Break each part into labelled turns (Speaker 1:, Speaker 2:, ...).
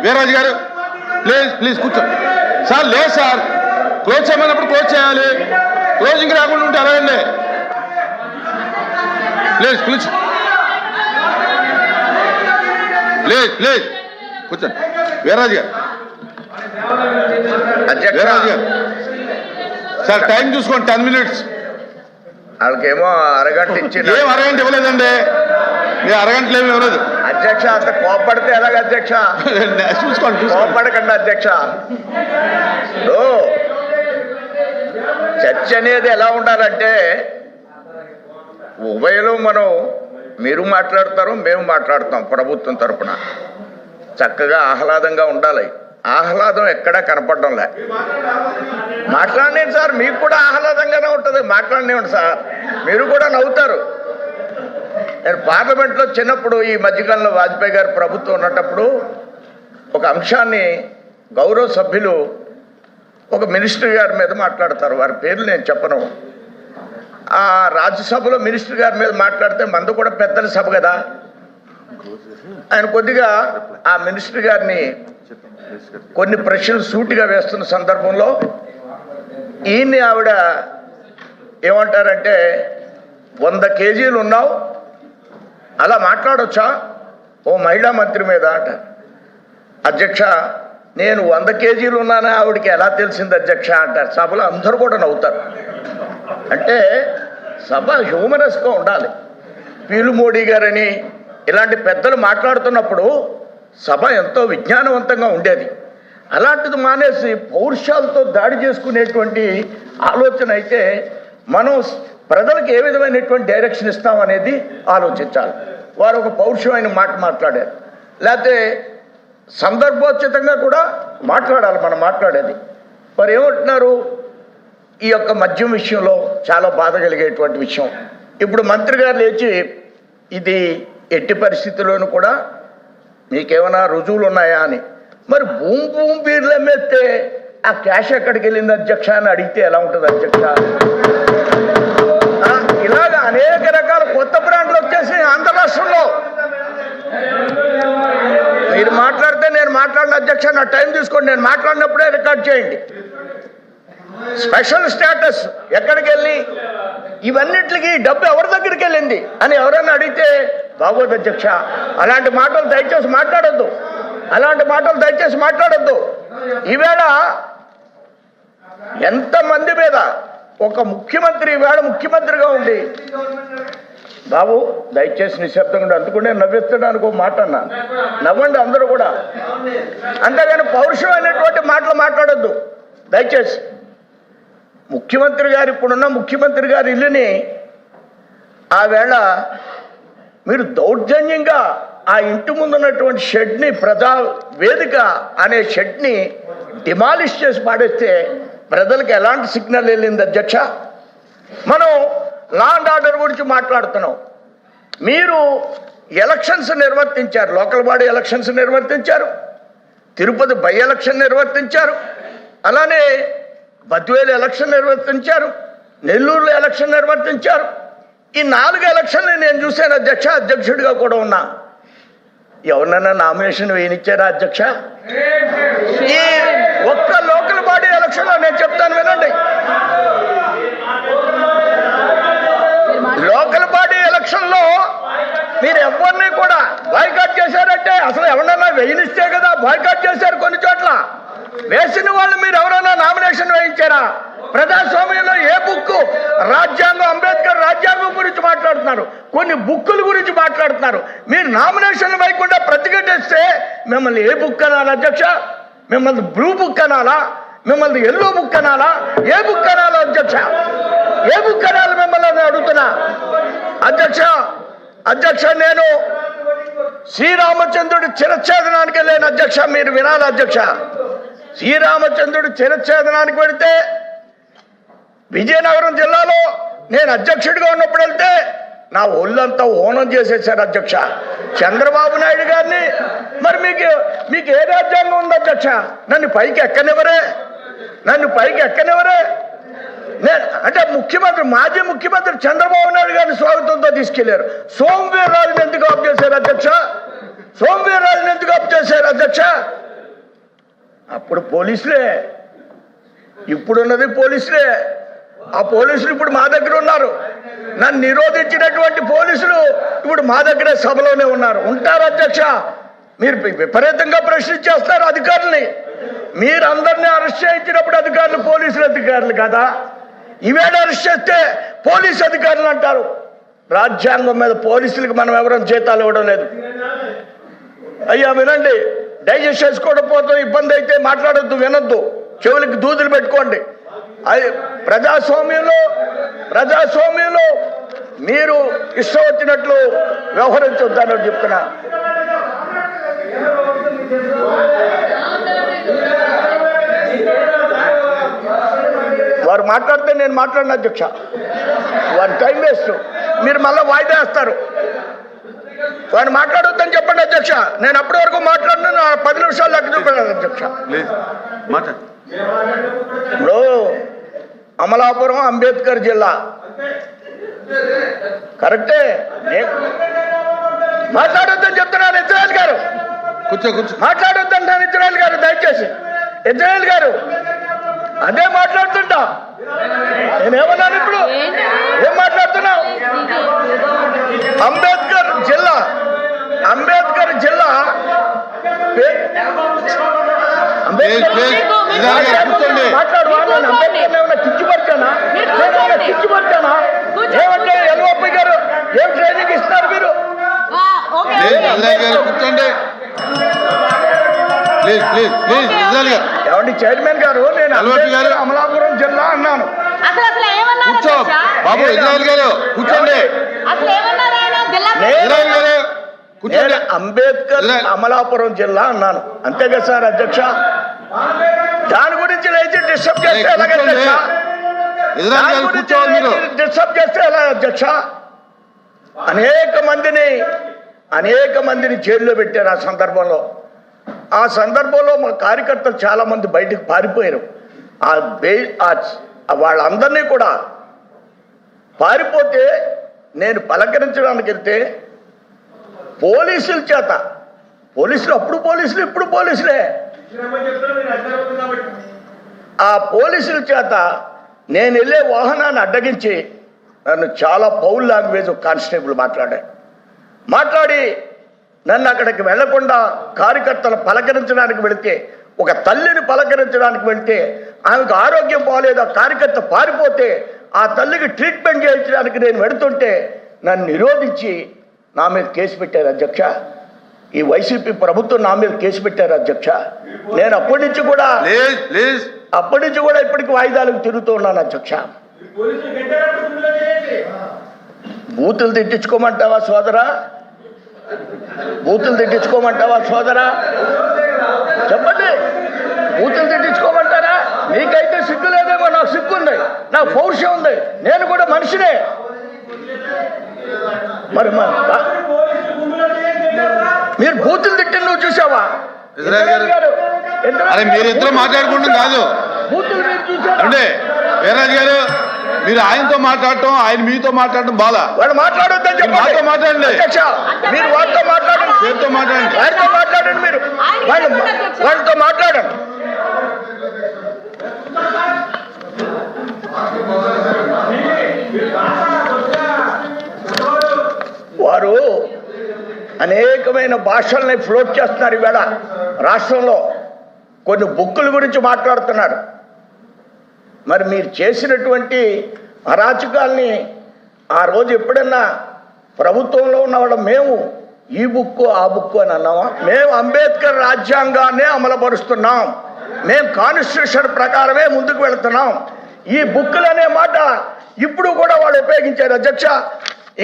Speaker 1: వీర్రాజు గారు please please కూర్చో sir. లేదు సార్, క్లోజ్ చేయమన్నప్పుడు క్లోజ్ చేయాలి. క్లోజింగ్ రాకుండా ఉంటే అలాగండి. ప్లీజ్ కూర్చో, ప్లీజ్ ప్లీజ్ కూర్చోండి. వీర్రాజు గారు, వీర్రాజు గారు సార్ టైం చూసుకోండి, 10 minutes.
Speaker 2: వాళ్ళకేమో అరగంట ఇచ్చింది.
Speaker 1: ఏం అరగంట ఇవ్వలేదండి, నేను అరగంటలు ఏమి ఇవ్వలేదు.
Speaker 2: అధ్యక్ష అంత కోపడితే ఎలాగ అధ్యక్ష?
Speaker 1: చూసుకోండి,
Speaker 2: కోపడకండి అధ్యక్ష. చర్చ అనేది ఎలా ఉండాలంటే ఉభయలో మనం మీరు మాట్లాడతారు, మేము మాట్లాడతాం ప్రభుత్వం తరఫున. చక్కగా ఆహ్లాదంగా ఉండాలి. ఆహ్లాదం ఎక్కడా కనపడడంలే. మాట్లాడలేండి సార్, మీకు కూడా ఆహ్లాదంగానే ఉంటుంది. మాట్లాడలేండి సార్, మీరు కూడా నవ్వుతారు. నేను పార్లమెంట్లో చిన్నప్పుడు ఈ మధ్యకాలంలో వాజ్పేయి గారు ప్రభుత్వం ఉన్నప్పుడు ఒక అంశాన్ని గౌరవ సభ్యులు ఒక మినిస్టర్ గారి మీద మాట్లాడతారు. వారి పేర్లు నేను చెప్పను. ఆ రాజ్యసభలో మినిస్టర్ గారి మీద మాట్లాడితే మందు కూడా పెద్దల సభ కదా, ఆయన కొద్దిగా ఆ మినిస్టర్ గారిని కొన్ని ప్రశ్నలు సూటిగా వేస్తున్న సందర్భంలో ఈయన్ని ఆవిడ ఏమంటారంటే 100 kgs ఉన్నావు, అలా మాట్లాడొచ్చా ఓ మహిళా మంత్రి మీద అంట. అధ్యక్ష, నేను 100 kgs ఉన్నానా ఆవిడకి ఎలా తెలిసింది అధ్యక్ష అంటారు. సభలో అందరూ కూడా నవ్వుతారు. అంటే సభ హ్యూమరస్గా ఉండాలి. పీలు మోడీ గారని ఇలాంటి పెద్దలు మాట్లాడుతున్నప్పుడు సభ ఎంతో విజ్ఞానవంతంగా ఉండేది. అలాంటిది మానేసి పౌరుషాలతో దాడి చేసుకునేటువంటి ఆలోచన అయితే మనం ప్రజలకు ఏ విధమైనటువంటి డైరెక్షన్ ఇస్తామనేది ఆలోచించాలి. వారు ఒక పౌరుషమైన మాట మాట్లాడారు, లేకపోతే సందర్భోచితంగా కూడా మాట్లాడాలి. మనం మాట్లాడేది వారు ఏమంటున్నారు, ఈ యొక్క మద్యం విషయంలో చాలా బాధ కలిగేటువంటి విషయం. ఇప్పుడు మంత్రి గారు లేచి ఇది ఎట్టి పరిస్థితుల్లోనూ కూడా మీకేమైనా రుజువులు ఉన్నాయా అని, మరి భూమి బీర్లు అమ్మేస్తే ఆ క్యాష్ ఎక్కడికి వెళ్ళింది అధ్యక్ష అని అడిగితే ఎలా ఉంటుంది అధ్యక్ష? ఇలాగ అనేక రకాల కొత్త బ్రాండ్లు వచ్చేసి ఆంధ్ర రాష్ట్రంలో. మీరు మాట్లాడితే నేను మాట్లాడిన అధ్యక్ష, నా టైం తీసుకోండి, నేను మాట్లాడినప్పుడే రికార్డ్ చేయండి. స్పెషల్ స్టేటస్ ఎక్కడికి వెళ్ళి ఇవన్నిటికి డబ్బు ఎవరి దగ్గరికి వెళ్ళింది అని ఎవరైనా అడిగితే బాగోదు అధ్యక్ష. అలాంటి మాటలు దయచేసి మాట్లాడొద్దు, అలాంటి మాటలు దయచేసి మాట్లాడొద్దు. ఈవేళ ఎంతమంది మీద ఒక ముఖ్యమంత్రి ఈవేళ ముఖ్యమంత్రిగా ఉండి, బాబు దయచేసి నిశ్శబ్దంగా అందుకుంటే నవ్విస్తడానికి ఒక మాట అన్నా, నవ్వండి అందరూ కూడా. అంతేగాని పౌరుషమైనటువంటి మాటలు మాట్లాడొద్దు దయచేసి. ముఖ్యమంత్రి గారు, ఇప్పుడున్న ముఖ్యమంత్రి గారి ఇల్లుని ఆవేళ మీరు దౌర్జన్యంగా ఆ ఇంటి ముందున్నటువంటి షెడ్ని, ప్రజా వేదిక అనే షెడ్ని డిమాలిష్ చేసి పాడేస్తే ప్రజలకు ఎలాంటి సిగ్నల్ వెళ్ళింది అధ్యక్ష? మనం లా అండ్ ఆర్డర్ గురించి మాట్లాడుతున్నాం. మీరు ఎలక్షన్స్ నిర్వర్తించారు, లోకల్ బాడీ ఎలక్షన్స్ నిర్వర్తించారు, తిరుపతి బై ఎలక్షన్ నిర్వర్తించారు, అలానే బద్వేలు ఎలక్షన్ నిర్వర్తించారు, నెల్లూరులో ఎలక్షన్ నిర్వర్తించారు. ఈ 4 ఎలక్షన్లు నేను చూశాను అధ్యక్ష, అధ్యక్షుడిగా కూడా ఉన్నా. ఎవరినైనా నామినేషన్ వేయనిచ్చారా అధ్యక్ష? ఈ ఒక్క లోకల్ బాడీ ఎలక్షన్లో నేను చెప్తాను వినండి. లోకల్ బాడీ ఎలక్షన్లో మీరు ఎవరిని కూడా బాయ్కాట్ చేశారంటే, అసలు ఎవరన్నా వేయనిస్తే కదా బాయ్కాట్ చేశారు. కొన్ని చోట్ల వేసిన వాళ్ళు మీరు ఎవరైనా నామినేషన్ వేయించారా? ప్రజాస్వామ్యంలో ఏ బుక్, రాజ్యాంగం, అంబేద్కర్ రాజ్యాంగం గురించి మాట్లాడుతున్నారు, కొన్ని బుక్కుల గురించి మాట్లాడుతున్నారు. మీరు నామినేషన్ వేయకుండా ప్రతిఘటిస్తే మిమ్మల్ని ఏ బుక్ అనాలి అధ్యక్ష? మిమ్మల్ని బ్లూ బుక్ అనాలా? మిమ్మల్ని ఎల్లో బుక్ అనాలా? ఏ బుక్ అనాలి అధ్యక్ష? ఏ బుక్ అనాలి మిమ్మల్ని అడుగుతున్నా అధ్యక్ష. అధ్యక్ష, నేను శ్రీరామచంద్రుడి చిరఛేదనానికి వెళ్ళాను అధ్యక్ష, మీరు వినాలి అధ్యక్ష. శ్రీరామచంద్రుడి చిరఛేదనానికి వెళితే విజయనగరం జిల్లాలో నేను అధ్యక్షుడిగా ఉన్నప్పుడు వెళ్తే నా ఒళ్ళంతా ఓనం చేసేసారు అధ్యక్ష. చంద్రబాబు నాయుడు గారిని మరి మీకు ఏ రాజ్యాంగం ఉంది అధ్యక్ష? నన్ను పైకి ఎక్కనివ్వరే, నన్ను పైకి ఎక్కనివ్వరే. అంటే ముఖ్యమంత్రి, మాజీ ముఖ్యమంత్రి చంద్రబాబు నాయుడు గారిని స్వాగతంతో తీసుకెళ్లారు. సోమవీర్రాజుని ఎందుకు ఆఫ్ చేశారు అధ్యక్ష? సోమవీర్రాజుని ఎందుకు అప్ చేశారు అధ్యక్ష? అప్పుడు పోలీసులే, ఇప్పుడున్నది పోలీసులే. ఆ పోలీసులు ఇప్పుడు మా దగ్గర ఉన్నారు. నన్ను నిరోధించినటువంటి పోలీసులు ఇప్పుడు మా దగ్గరే సభలోనే ఉన్నారు. ఉంటారు అధ్యక్ష. మీరు విపరీతంగా ప్రశ్నించేస్తారు అధికారుల్ని. మీరు అందరినీ అరెస్ట్ చేయించినప్పుడు అధికారులు పోలీసులు అధికారులు కదా, ఈవేళ అరెస్ట్ చేస్తే పోలీసు అధికారులు అంటారు. రాజ్యాంగం మీద పోలీసులకు మనం ఎవరైనా జీతాలు ఇవ్వడం లేదు. అయ్యా వినండి, డైజెస్ట్ చేసుకోవడం పోతే ఇబ్బంది అయితే మాట్లాడొద్దు, వినొద్దు, చెవులకి దూదులు పెట్టుకోండి. అది ప్రజాస్వామ్యంలో మీరు ఇష్టం వచ్చినట్లు వ్యవహరించొద్దని చెప్తున్నా. వారు మాట్లాడితే నేను మాట్లాడిన అధ్యక్ష, వారి టైం వేస్ట్. మీరు మళ్ళీ వాయిదా వేస్తారు. వారు మాట్లాడొద్దని చెప్పండి అధ్యక్ష. నేను అప్పటి వరకు మాట్లాడిన 10 నిమిషాలు లెక్క చూపాను అధ్యక్ష. ఇప్పుడు అమలాపురం అంబేద్కర్ జిల్లా కరెక్టే. మాట్లాడొద్దని చెప్తున్నాను ఇజ్రాయెల్ గారు. మాట్లాడొద్దంటాను ఇజ్రాయెల్ గారు. దయచేసి ఇజ్రాయెల్ గారు అదే మాట్లాడుతుంటా. నేనేమన్నాను ఇప్పుడు? ఏం మాట్లాడుతున్నావు? అంబేద్కర్ జిల్లా మాట్లాడువా? నేను అంబేద్కర్ ఏమైనా కిచ్చిపరిచానా? ఏమంటే ఎల్ఓపి గారు ఏం ట్రైనింగ్ ఇస్తున్నారు మీరు? ఏమండి చైర్మన్ గారు, నేను అమలాపురం జిల్లా అన్నాను.
Speaker 1: బాబు ఇజ్రాయెల్ గారు కూర్చోండి.
Speaker 2: అంబేద్కర్ అమలాపురం జిల్లా అన్నాను, అంతే కదా సార్ అధ్యక్ష? దాని గురించి లేచి డిస్టర్బ్ చేస్తే ఎలా అధ్యక్ష? అనేక మందిని జైల్లో పెట్టారు. ఆ సందర్భంలో మా కార్యకర్తలు చాలా మంది బయటకు పారిపోయారు. వాళ్ళందరినీ కూడా పారిపోతే నేను పలకరించడానికి వెళ్తే పోలీసుల చేత, అప్పుడు పోలీసులు ఇప్పుడు పోలీసులే, ఆ పోలీసుల చేత నేను వెళ్ళే వాహనాన్ని అడ్డగించి నన్ను చాలా పౌల్ లాంగ్వేజ్ కానిస్టేబుల్ మాట్లాడి నన్ను అక్కడికి వెళ్లకుండా కార్యకర్తలు పలకరించడానికి వెళితే, ఒక తల్లిని పలకరించడానికి వెళ్తే ఆమెకు ఆరోగ్యం బాగలేదు, ఆ కార్యకర్త పారిపోతే ఆ తల్లికి ట్రీట్మెంట్ చేయించడానికి నేను వెళుతుంటే నన్ను నిరోధించి నా మీద కేసు పెట్టారు అధ్యక్ష. ఈ వైసీపీ ప్రభుత్వం నా మీద కేసు పెట్టారు అధ్యక్ష. నేను అప్పటి నుంచి కూడా ఇప్పటికి వాయిదాలకు తిరుగుతూ ఉన్నాను అధ్యక్ష. బూతులు తిట్టించుకోమంటావా సోదరా? చెప్పండి. బూతులు తిట్టించుకోమంటారా? మీకైతే సిగ్గు లేదేమో, నాకు సిగ్గు ఉంది, నాకు పౌరుషం ఉంది, నేను కూడా మనిషినే. మరి మీరు బూతులు తిట్టిన నువ్వు చూసావా?
Speaker 1: మీరిద్దరు మాట్లాడుకుంటాం కాదు
Speaker 2: బూతులు మీరు చూసారా?
Speaker 1: అంటే వీర్రాజు గారు, మీరు ఆయనతో మాట్లాడటం, ఆయన మీతో మాట్లాడటం బాగా.
Speaker 2: వాడు మాట్లాడొద్దని చెప్పి
Speaker 1: మాతో మాట్లాడండి.
Speaker 2: మీరు వారితో మాట్లాడండి,
Speaker 1: పేరుతో మాట్లాడండి,
Speaker 2: వారితో మాట్లాడండి, మీరు వాళ్ళతో మాట్లాడండి. వారు అనేకమైన భాషల్ని ఫ్లోట్ చేస్తున్నారు. ఈవేళ రాష్ట్రంలో కొన్ని బుక్కుల గురించి మాట్లాడుతున్నారు. మరి మీరు చేసినటువంటి అరాచకాల్ని ఆ రోజు ఎప్పుడన్నా ప్రభుత్వంలో ఉన్నవాళ్ళం మేము ఈ బుక్కు ఆ బుక్కు అని అన్నామా? మేము అంబేద్కర్ రాజ్యాంగాన్నే అమలుపరుస్తున్నాం, మేము కాన్స్టిట్యూషన్ ప్రకారమే ముందుకు వెళుతున్నాం. ఈ బుక్కులు అనే మాట ఇప్పుడు కూడా వాళ్ళు ఉపయోగించారు అధ్యక్ష.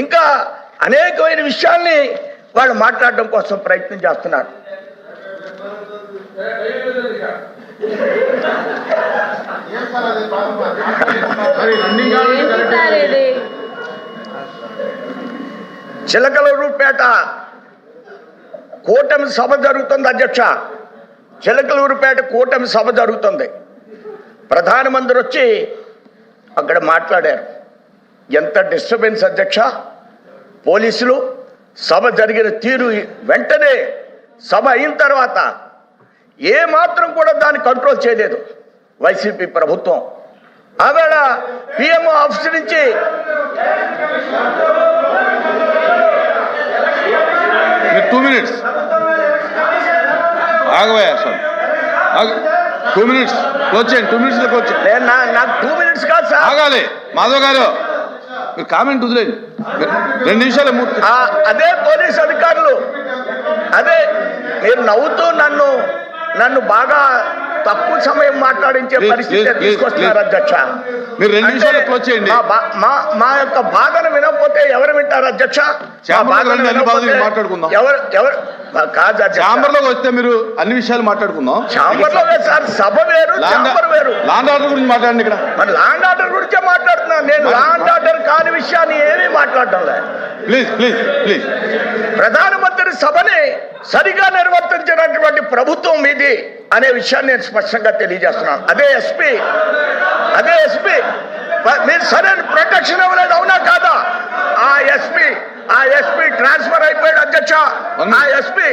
Speaker 2: ఇంకా అనేకమైన విషయాల్ని వాళ్ళు మాట్లాడడం కోసం ప్రయత్నం చేస్తున్నారు. చిలకలూరుపేట కూటమి సభ జరుగుతుంది అధ్యక్ష. చిలకలూరుపేట కూటమి సభ జరుగుతుంది. ప్రధానమంత్రి వచ్చి అక్కడ మాట్లాడారు. ఎంత డిస్టర్బెన్స్ అధ్యక్ష! పోలీసులు సభ జరిగిన తీరు వెంటనే సభ అయిన తర్వాత ఏ మాత్రం కూడా దాన్ని కంట్రోల్ చేయలేదు వైసీపీ ప్రభుత్వం. ఆవేళ పిఎం ఆఫీస్ నుంచి
Speaker 1: మీరు 2 minutes ఆగవయ్యా సార్ 2 minutes క్లోజ్ చేయండి. 2 minutes లో క్లోజ్ చేయండి.
Speaker 2: నేను నాకు 2 minutes కాదు సార్.
Speaker 1: ఆగాలి మాధవ్ గారు, మీరు కామెంట్ వదిలేండి. 2 నిమిషాలు మూర్తి.
Speaker 2: అదే పోలీస్ అధికారులు అదే మీరు నవ్వుతూ నన్ను బాగా తక్కువ సమయం మాట్లాడించే పరిస్థితి తీసుకొస్తున్నారు అధ్యక్ష.
Speaker 1: మీరు 2 నిమిషాలు క్లోజ్ చేయండి.
Speaker 2: మా యొక్క బాధను వినకపోతే ఎవరు వింటారు అధ్యక్ష?
Speaker 1: మాట్లాడుకుందాం.
Speaker 2: ఎవరు కాదు
Speaker 1: ఛాంబర్ లోకి వస్తే మీరు అన్ని విషయాలు మాట్లాడుకుందాం.
Speaker 2: ఛాంబర్ లో సార్, సభ వేరు ఛాంబర్ వేరు.
Speaker 1: లాండ్ ఆర్డర్ గురించి మాట్లాడండి. ఇక్కడ
Speaker 2: మరి లాండ్ ఆర్డర్ గురించే మాట్లాడుతున్నాను నేను. లాండ్ ఆర్డర్ కాని విషయాన్ని ఏమీ మాట్లాడటం లేదు.
Speaker 1: Please please please.
Speaker 2: ప్రధానమంత్రి సభని సరిగా నిర్వర్తించినటువంటి ప్రభుత్వం మీది అనే విషయాన్ని నేను స్పష్టంగా తెలియజేస్తున్నాను. అదే ఎస్పీ మీరు సరైన ప్రొటెక్షన్ ఇవ్వలేదు, అవునా కాదా? ఆ ఎస్పీ ట్రాన్స్ఫర్ అయిపోయాడు అధ్యక్ష. ఆ ఎస్పీ